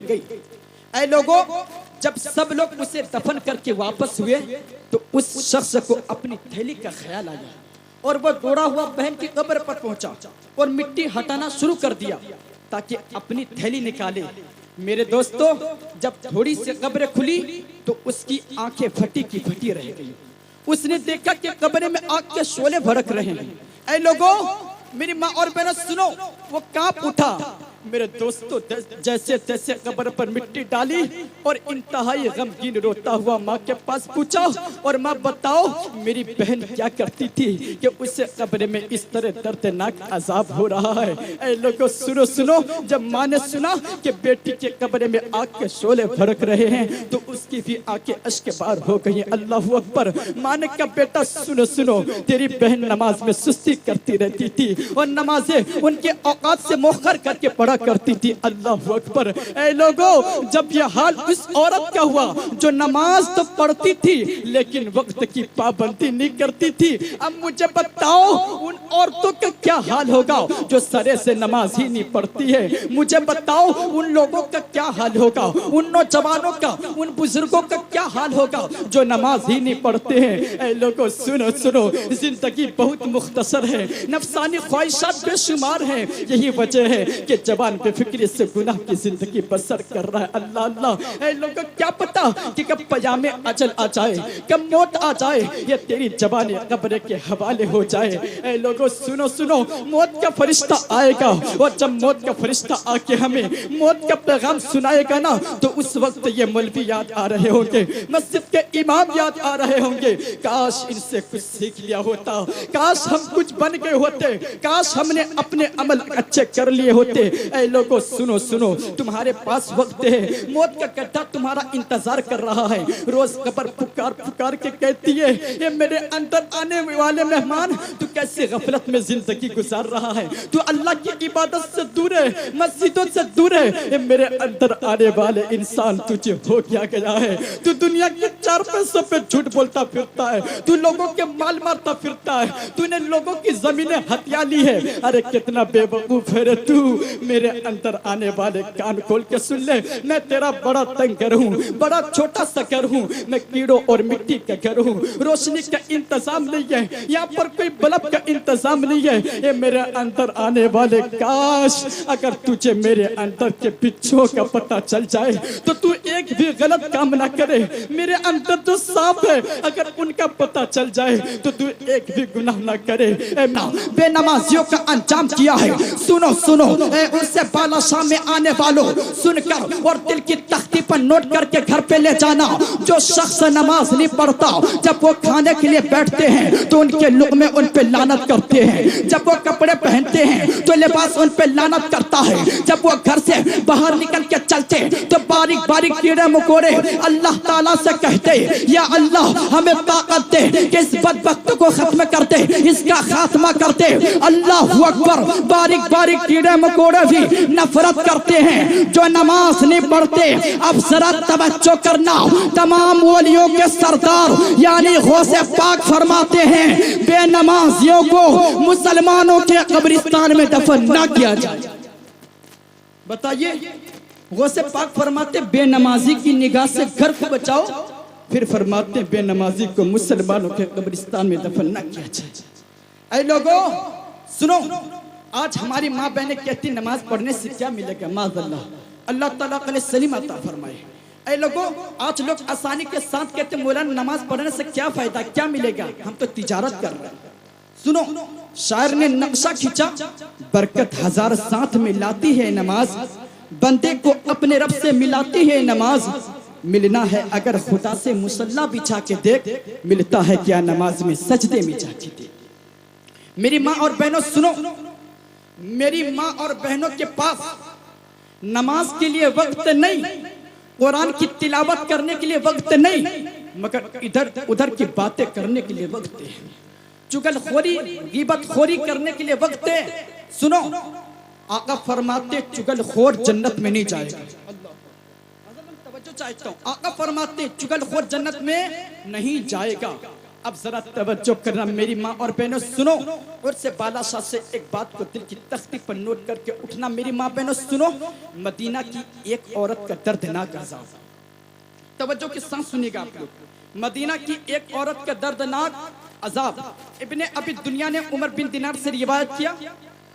गई। ऐ लोगों, जब सब लोग उसे दफन करके वापस हुए तो उस शख्स को अपनी थैली का ख्याल आया और वह दौड़ा हुआ बहन की कब्र पर पहुंचा और मिट्टी हटाना शुरू कर दिया ताकि अपनी थैली निकाले। मेरे दोस्तों, जब थोड़ी सी कब्र खुली तो उसकी आंखें फटी की फटी रह गई। उसने देखा कि कब्र में आग के शोले भड़क रहे हैं। ऐ लोगों, मेरी माँ और बहनों सुनो, वो कांप उठा। मेरे दोस्तों, जैसे तैसे कब्र पर मिट्टी डाली और इंतहाई गमगीन रोता हुआ माँ के पास पूछा, और माँ बताओ मेरी बहन क्या करती थी कि उसे कब्र में इस तरह दर्दनाक अजाब हो रहा है। ऐ लोगों सुनो सुनो, जब माँ ने सुना कि बेटी के कब्र में आग के शोले भड़क रहे हैं तो उसकी भी आंखें अश्क बार हो गई। अल्लाह अकबर। माँ ने कहा, बेटा सुनो सुनो, तेरी बहन नमाज में सुस्ती करती रहती थी और नमाजें उनके औकात से मोखर करके पढ़ा करती थी। अल्लाह अकबर। ऐ लोगों, जब यह हाल उस औरत का हुआ जो नमाज तो पढ़ती थी लेकिन वक्त की पाबंदी नहीं करती थी, अब मुझे बताओ उन औरतों का क्या हाल होगा जो सरे से नमाज ही नहीं पढ़ती है। मुझे बताओ उन लोगों का क्या हाल होगा, उन नौजवानों का, उन बुजुर्गों का क्या हाल होगा जो नमाज ही नहीं पढ़ते हैं। ऐ लोगों सुनो सुनो, जिंदगी बहुत मुख्तसर है, नफसानी ख्वाहिशात बेशुमार हैं। यही वजह है कि जवान बेफिक्री से गुनाह की जिंदगी बसर कर रहा है। अल्लाह अल्लाह। ऐ लोगों, क्या पता कि कब पयामे अजल आ जाए, कब मौत आ जाए, ये तेरी जवानी कब्र के हवाले हो जाए। ऐ लोगों सुनो सुनो, मौत का फरिश्ता आएगा और जब मौत का फरिश्ता आके हमें मौत का पैगाम सुनाएगा ना, तो उस वक्त ये मौलवी याद आ रहे होंगे, मस्जिद के इमाम याद आ रहे होंगे। काश इनसे कुछ सीख लिया होता, काश हम कुछ बन गए होते, काश हमने अपने अमल अच्छे कर लिए होते। ऐ लोगों सुनो सुनो, तुम्हारे पास वक्त है, मौत का गड्ढा तुम्हारा इंतजार कर रहा है। रोज कब्र पुकार पुकार के कहती है, ये मेरे अंदर आने वाले मेहमान, तू कैसे गफलत में जिंदगी गुजार रहा है, तू अल्लाह की इबादत से दूर है, मस्जिदों से दूर है। ये मेरे अंदर आने वाले इंसान, तुझे हो क्या गया है? तू दुनिया के 4 पैसों पे झूठ बोलता फिरता है, तू लोगों के माल मारता फिरता है, तूने लोगों की जमीनें हथिया ली है। अरे कितना बेवकूफ है रे तू। मेरे अंदर आने वाले कान खोल के सुन ले, मैं तेरा बड़ा तंग कर हूँ, बड़ा छोटा सा कर हूँ, मैं कीड़ों और मिट्टी का घर हूँ। रोशनी का इंतजाम नहीं है, यहाँ पर कोई बल्ब का इंतजाम नहीं है। ये मेरे अंदर आने वाले, काश अगर तुझे मेरे अंदर के बिच्छुओं का पता चल जाए तो तू एक भी गलत काम ना करे। मेरे अंदर जो सांप है, अगर उनका पता चल जाए तो तू एक भी गुनाह ना करे। बेनमाजियों का अंजाम किया है। सुनो सुनो, उससे बालाशाह में आने वालों, सुनकर और दिल की तख्ती पर नोट करके घर पे ले जाना। जो शख्स नमाज नहीं पढ़ता, जब वो खाने के लिए बैठते हैं तो उनके लुक़मे उन पे लानत करते हैं, जब वो कपड़े पहनते हैं तो लिबास उन पे लानत करता है, जब वो घर से बाहर निकल के चलते तो बारीक बारीक कीड़े मकोड़े अल्लाह ताला से कहते, या अल्लाह हमें ताकत दे कि इस बदबख्त को खत्म कर दे, इसका खात्मा कर दे। अल्लाह अकबर। बारीक बारीक कीड़े मकोड़े भी नफरत करते हैं जो नमाज नहीं पढ़ते। अब जरा तवज्जो करना, तमाम वलियों के सरदार यानी गौसे पाक फरमाते हैं, बेनमाजियों को मुसलमानों के कब्रिस्तान में दफन न किया जाए। बताइए, गौसे पाक फरमाते बेनमाजी की निगाह से घर को बचाओ, फिर फरमाते बेनमाजी को मुसलमानों के कब्रिस्तान में दफन न किया जाए। ऐ लोगों सुनो, आज हमारी माँ बहनें कहती नमाज पढ़ने से क्या मिलेगा? माज़अल्लाह, अल्लाह ताला कल सलीम अता फरमाए। ऐ लोगों, आज लोग आसानी के साथ कहते मौलाना नमाज पढ़ने से क्या फायदा, क्या मिलेगा? हम तो तिजारत कर रहे हैं। सुनो, शायर ने नक्शा खींचा, बरकत हजार साथ में लाती है नमाज, बंदे को अपने रब से मिलाती है नमाज। मिलना है अगर खुदा से मुसल्ला बिछा के देख, मिलता है क्या नमाज में सजदे में जाके देख। मेरी माँ और बहनों सुनो, मेरी माँ और बहनों के पास नमाज के लिए वक्त नहीं, कुरान की तिलावत करने के लिए वक्त नहीं, मगर इधर उधर की बातें करने के लिए वक्त है, चुगलखोरी गीबतखोरी करने के लिए वक्त है। सुनो, आका फरमाते चुगलखोर जन्नत में नहीं जाएगा। तवज्जो चाहता हूं, आका फरमाते चुगलखोर जन्नत में नहीं जाएगा। अब जरा तवज्जो करना मेरी माँ और बहनों, सुनो। और से बादशाह से एक बात को दिल की तख्ती पर नोट करके उठना मेरी माँ बहनों, सुनो। मदीना की एक औरत का दर्दनाक अज़ाब, तवज्जो के साथ सुनिएगा आप लोग। मदीना की एक औरत का दर्दनाक अज़ाब। इब्ने अबी दुनिया ने उमर बिन दिनार से रिवायत किया,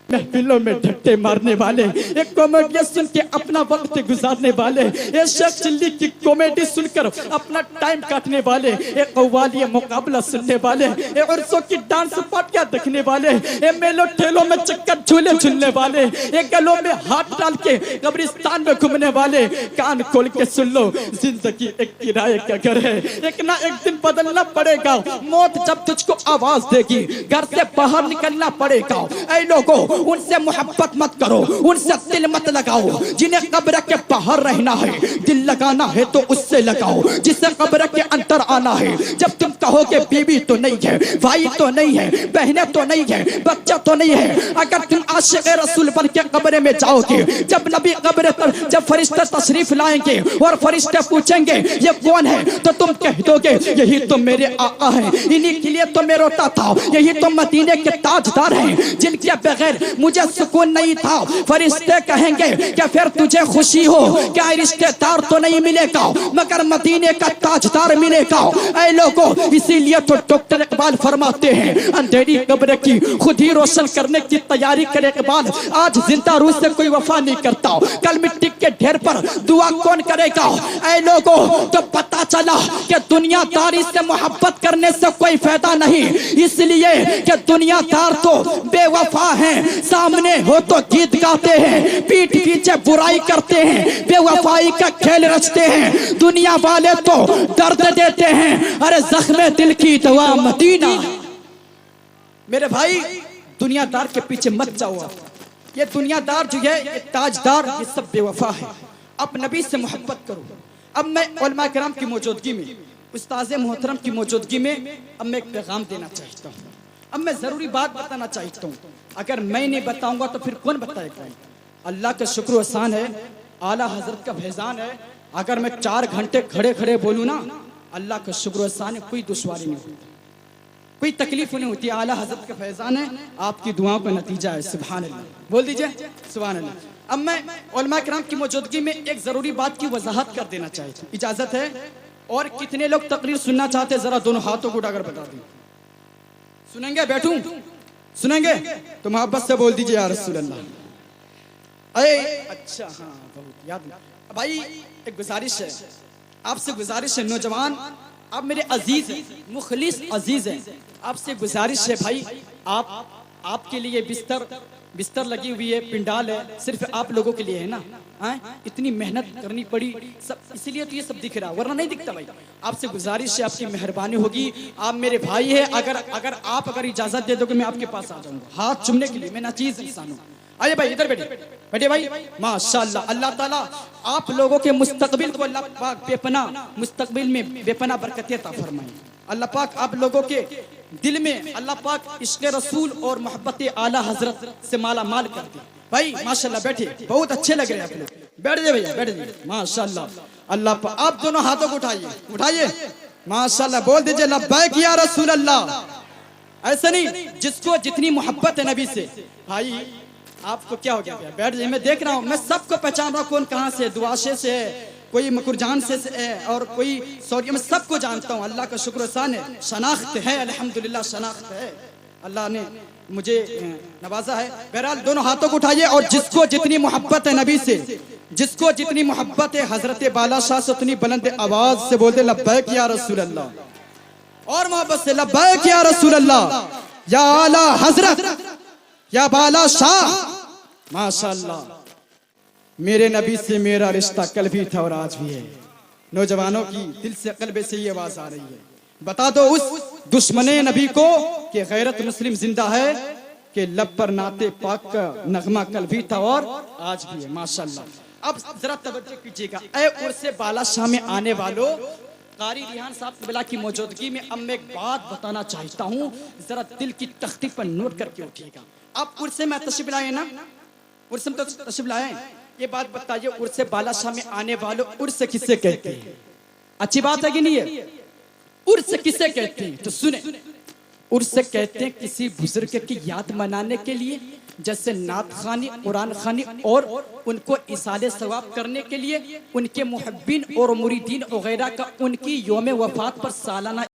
महफिलों में ठट्टे मारने वाले, एक कॉमेडियन सुन के अपना वक्त गुजारने वाले, एक शेख चिल्ली की कॉमेडी सुनकर अपना टाइम काटने वाले, एक कव्वाली मुकाबला सुनने वाले, एक उर्सों की डांस पार्टियां देखने वाले, एक मेलों ठेलों में चक्कर झूले झूलने वाले, एक गलों में हाथ डाल के कब्रिस्तान में घूमने वाले। कान खोल के सुन लो, जिंदगी एक किराए का घर है, एक ना एक दिन बदलना पड़ेगा। मौत जब तुझको आवाज देगी, घर से बाहर निकलना पड़ेगा। ऐ लोगों, उनसे मोहब्बत मत करो, उनसे दिल मत लगाओ। जिन्हें कब्र के बाहर रहना है, दिल लगाना है तो उससे लगाओ जिसे कब्र के अंदर आना है। जब तुम कहोगे बीवी तो नहीं है, भाई तो नहीं है, बहनें तो नहीं है, बच्चा तो नहीं है, अगर तुम आशिक़ रसूल बन के कब्र में जाओगे, जब नबी कब्र पर जब फरिश्ते तशरीफ लाएंगे और फरिश्ते पूछेंगे ये कौन है, तो तुम कह दोगे यही तो मेरे आका हैं, इन्हीं के लिए तो मैं रोता था, यही तो मदीने के ताजदार हैं, जिनके बगैर मुझे सुकून नहीं था। फरिश्ते कहेंगे क्या फिर तुझे खुशी हो, क्या रिश्तेदार तो नहीं मिलेगा मगर मदीने का ताजदार मिलेगा। ऐ लोगों, इसीलिए तो डॉक्टर इकबाल फरमाते हैं, अंधेरी कब्र की खुद ही रोशन करने की तैयारी करे इकबाल। आज जिंदा रूह से कोई वफा नहीं करता, कल मिट्टी के ढेर पर दुआ कौन करेगा। ऐ लोगों, तो पता चला कि दुनियादारी से मोहब्बत करने से कोई फायदा नहीं, इसलिए कि दुनियादार तो बेवफा हैं, सामने हो तो गीत गाते हैं, पीठ पीछे बुराई करते हैं, बेवफाई का खेल रचते हैं। दुनिया वाले तो दर्द देते हैं, अरे जख्मे दिल की दवा मदीना। मेरे भाई, दुनियादार के पीछे मत जाओ। ये दुनियादार जो है, ये ताजदार, ये सब बेवफा है। अब नबी से मोहब्बत करो। अब मैं उलमा किराम की मौजूदगी में, उस्ताद मोहतरम की मौजूदगी में, अब मैं एक पैगाम देना चाहता हूँ। अब मैं जरूरी बात बताना चाहता हूँ, अगर मैं नहीं बताऊंगा तो फिर कौन बताएगा। अल्लाह का शुक्र एहसान है, आला हजरत का फैजान है, अगर मैं 4 घंटे खड़े खड़े बोलूँ ना, अल्लाह का शुक्र एहसान है, कोई दुश्वारी नहीं होती, कोई तकलीफ नहीं होती। आला हजरत का फैजान है, आपकी दुआओं का नतीजा है। सुभान अल्लाह, बोल दीजिए सुभान अल्लाह। अब मैं उलमा किराम की मौजूदगी में एक जरूरी बात की वजाहत कर देना चाहता हूँ, इजाजत है। और कितने लोग तकरीर सुनना चाहते हैं, जरा दोनों हाथों को उठाकर बता दें। सुनेंगे? बैठूं? सुनेंगे तो मोहब्बत से बोल दीजिए या रसूल अल्लाह। अरे अच्छा, हाँ बहुत याद। भाई एक गुजारिश है, आपसे गुजारिश है नौजवान, आप मेरे अजीज हैं, मुखलिस अजीज हैं, आपसे गुजारिश है भाई, आपके लिए बिस्तर लगी हुई है, पिंडाल है, सिर्फ आप लोगों के लिए है ना। इतनी मेहनत करनी पड़ी सब, इसीलिए तो ये सब दिख रहा, वरना नहीं दिखता भाई। आपसे गुजारिश है, आपकी मेहरबानी होगी, आप मेरे भाई है, अगर आप इजाजत दे दोगे मैं आपके पास आ जाऊंगा हाथ चुमने के लिए। मैं नाचीज इंसान हूँ। आइए भाई, इधर बैठे भाई। माशाल्लाह, अल्लाह ताला आप लोगों के मुस्तकबिल को अल्लाह पाक बेपना मुस्तकबिल में बेपना बरकतें अता फरमाए। अल्लाह पाक आप लोगों के दिल में अल्लाह पाक इश्क़ रसूल और मोहब्बत आला हजरत से माला माल कर दे। भाई माशाल्लाह बैठे, बहुत अच्छे लग रहे हैं आप लोग, बैठ जाइए भैया, बैठ जाइए। माशाल्लाह, अल्लाह पाक आप दोनों हाथों को उठाइए माशाल्लाह, बोल दीजिए लब्बैक या रसूल अल्लाह। ऐसा नहीं, जिसको जितनी मोहब्बत है नबी से। भाई आपको क्या हो गया? बैठ जाइए, मैं देख रहा हूँ, मैं सबको पहचान रहा हूँ, कौन कहाँ से, दुआशे से है, कोई मकुरजान से है, और कोई सौरिया, मैं सबको जानता हूँ। अल्लाह का शुक्र एहसान है, शनाख्त है, अल्हम्दुलिल्लाह शनाख्त है, अल्लाह ने मुझे नवाजा है। बहरहाल दोनों हाथों को उठाइए, और जिसको जितनी मोहब्बत है नबी से, जिसको जितनी मोहब्बत है हजरत बाला शाह से, उतनी बुलंद आवाज से बोलते लब्बैक या रसूल अल्लाह। और मोहब्बत से लब्बैक या रसूल अल्लाह, या आला हजरत, या बाला शाह। माशाल्लाह, मेरे नबी से मेरा रिश्ता कल भी था और आज भी है। नौजवानों की दिल से कल्बे से ये आवाज आ रही है, बता दो उस दुश्मने नबी को कि गैरत मुस्लिम जिंदा है, कि लब पर नाते पाक का नगमा कल भी था और आज भी है। माशाल्लाह। अब जरा तवज्जो कीजिएगा, ऐ उर्से बाला शाह में आने वालों, कारी रिहान साहब क़िबला की मौजूदगी में अब मैं एक बात बताना चाहता हूँ, जरा दिल की तख्ती पर नोट करके उठिएगा। आप उर्से में तशरीफ लाए ना, उर्से में तो तशरीफ लाए, ये बात बताइए, उर्से बाला शाह में आने वालों उर्स किससे कहते हैं? अच्छी बात है कि नहीं है? उर्स किसे कहते हैं तो सुने, उर्स कहते हैं किसी बुजुर्ग की याद मनाने के लिए, जैसे नात खानी, कुरान खानी और उनको इसाले सवाब करने के लिए, उनके मुहब्बीन और मुरीदीन वगैरह का उनकी यौम वफात पर सालाना